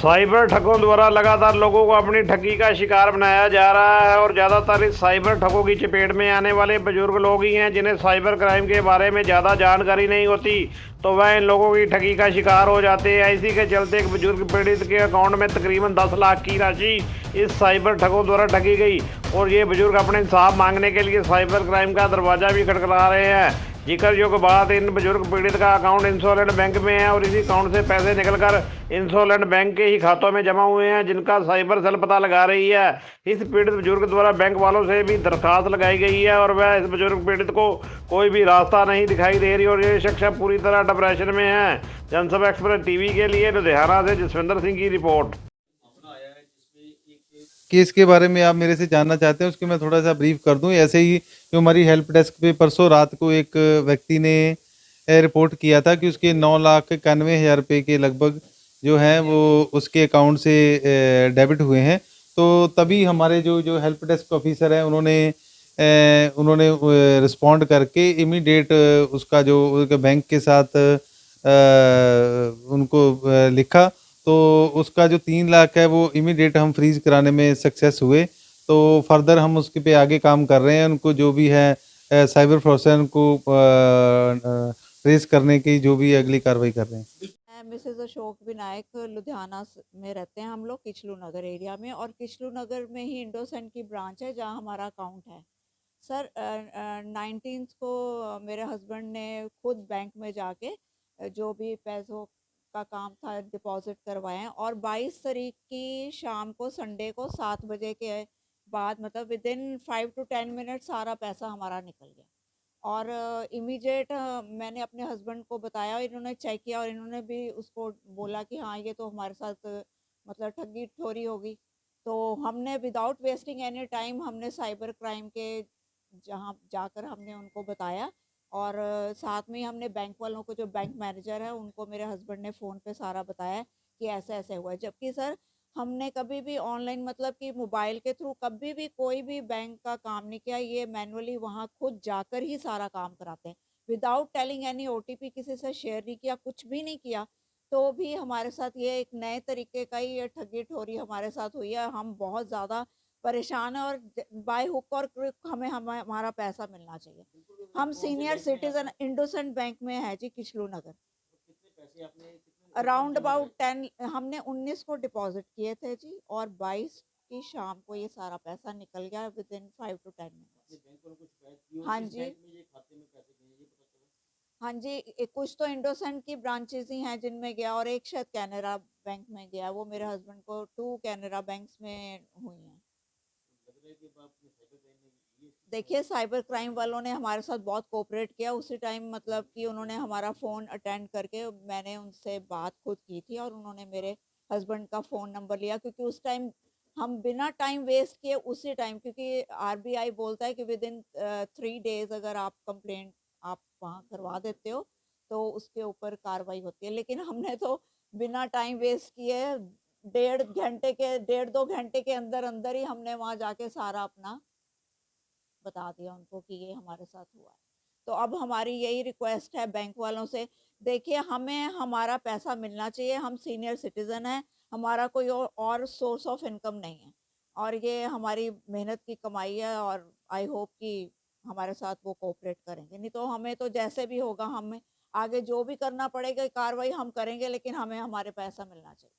Cyber ठगों द्वारा लगातार लोगों को अपनी ठगी का शिकार बनाया जा रहा है और ज़्यादातर इस साइबर ठगों की चपेट में आने वाले बुजुर्ग लोग ही हैं जिन्हें साइबर क्राइम के बारे में ज़्यादा जानकारी नहीं होती, तो वह इन लोगों की ठगी का शिकार हो जाते हैं। इसी के चलते एक बुजुर्ग पीड़ित के अकाउंट में तकरीबन 10 लाख की राशि इस साइबर ठगों द्वारा ठगी गई और ये बुजुर्ग अपने इंसाफ मांगने के लिए साइबर क्राइम का दरवाज़ा भी खटखटा रहे हैं। जिक्रयोग बात, इन बुजुर्ग पीड़ित का अकाउंट इंश्योरेंस बैंक में है और इसी अकाउंट से पैसे निकलकर इंश्योरेंस बैंक के ही खातों में जमा हुए हैं, जिनका साइबर सेल पता लगा रही है। इस पीड़ित बुजुर्ग द्वारा बैंक वालों से भी दरखास्त लगाई गई है और वह इस बुजुर्ग पीड़ित को कोई भी रास्ता नहीं दिखाई दे रही और ये शख्स पूरी तरह डिप्रेशन में है। जनसभा एक्सप्रेस टीवी के लिए लुधियाना से जसविंदर सिंह की रिपोर्ट। केस के बारे में आप मेरे से जानना चाहते हैं, उसके मैं थोड़ा सा ब्रीफ कर दूं। ऐसे ही जो हमारी हेल्प डेस्क पे परसों रात को एक व्यक्ति ने रिपोर्ट किया था कि उसके 9,91,000 रुपये के लगभग जो हैं वो उसके अकाउंट से डेबिट हुए हैं। तो तभी हमारे जो हेल्प डेस्क ऑफिसर हैं उन्होंने रिस्पॉन्ड करके इमीडिएट उसका जो बैंक के साथ उनको लिखा, तो उसका जो 3 लाख है वो इमीडिएट हम फ्रीज कराने में सक्सेस हुए। तो फर्दर हम उसके पे आगे काम कर रहे हैं। उनको जो भी है साइबर फ्रॉड को ट्रेस करने की जो भी अगली कार्रवाई कर रहे हैं। मिसेस अशोक विनायक लुधियाना में रहते हैं हम लोग, किचलू नगर एरिया में, और किचलू नगर में ही इंडोसेंट की ब्रांच है जहां हमारा अकाउंट है। सर 19 को मेरे हस्बैंड ने खुद बैंक में जाके जो भी पैसों का काम था डिपॉजिट करवाए हैं और 22 तारीख की शाम को संडे को 7 बजे के बाद मतलब विद इन 5 to 10 मिनट सारा पैसा हमारा निकल गया। और इमीडिएट मैंने अपने हस्बैंड को बताया, इन्होंने चेक किया और इन्होंने भी उसको बोला कि हाँ ये तो हमारे साथ मतलब ठगी ठोरी होगी। तो हमने विदाउट वेस्टिंग एनी टाइम हमने साइबर क्राइम के जहाँ जाकर हमने उनको बताया और साथ में ही हमने बैंक वालों को, जो बैंक मैनेजर है उनको मेरे हस्बैंड ने फ़ोन पे सारा बताया कि ऐसे ऐसे हुआ है। जबकि सर हमने कभी भी ऑनलाइन मतलब कि मोबाइल के थ्रू कभी भी कोई भी बैंक का काम नहीं किया, ये मैनुअली वहाँ खुद जाकर ही सारा काम कराते हैं विदाउट टेलिंग एनी ओटीपी, किसी से शेयर नहीं किया, कुछ भी नहीं किया। तो भी हमारे साथ ये एक नए तरीके का ही ये ठगी ठोरी हमारे साथ हुई है। हम बहुत ज़्यादा परेशान है और बाय हुक और क्रिक हमें हमारा पैसा मिलना चाहिए। हम सीनियर सिटीजन इंडोसेंट बैंक में है जी, किचलू नगर। अराउंड अबाउट 10 हमने 19 को डिपॉजिट किए थे जी और 22 की शाम को ये सारा पैसा निकल गया विद इन 5 to 10 मिनट्स। हाँ जी, हाँ जी, कुछ तो इंडोसेंट की ब्रांचेस ही हैं जिनमें गया और एक शायद कैनरा बैंक में गया। वो मेरे हस्बैंड को 2 कैनरा बैंक्स में हुई हैं। देखिए साइबर क्राइम वालों ने हमारे साथ बहुत कोऑपरेट किया उसी टाइम, मतलब कि उन्होंने हमारा फ़ोन अटेंड करके, मैंने उनसे बात खुद की थी और उन्होंने मेरे हस्बैंड का फ़ोन नंबर लिया क्योंकि उस टाइम हम बिना टाइम वेस्ट किए उसी टाइम, क्योंकि आरबीआई बोलता है कि विद इन 3 डेज़ अगर आप कंप्लेंट आप वहाँ करवा देते हो तो उसके ऊपर कार्रवाई होती है। लेकिन हमने तो बिना टाइम वेस्ट किए 1.5 घंटे के अंदर अंदर ही हमने वहाँ जाके सारा अपना बता दिया उनको कि ये हमारे साथ हुआ है। तो अब हमारी यही रिक्वेस्ट है बैंक वालों से, देखिए हमें हमारा पैसा मिलना चाहिए। हम सीनियर सिटीज़न हैं, हमारा कोई और सोर्स ऑफ इनकम नहीं है और ये हमारी मेहनत की कमाई है और आई होप कि हमारे साथ वो कोऑपरेट करेंगे। नहीं तो हमें तो जैसे भी होगा, हमें आगे जो भी करना पड़ेगा कार्रवाई हम करेंगे, लेकिन हमें हमारे पैसा मिलना चाहिए।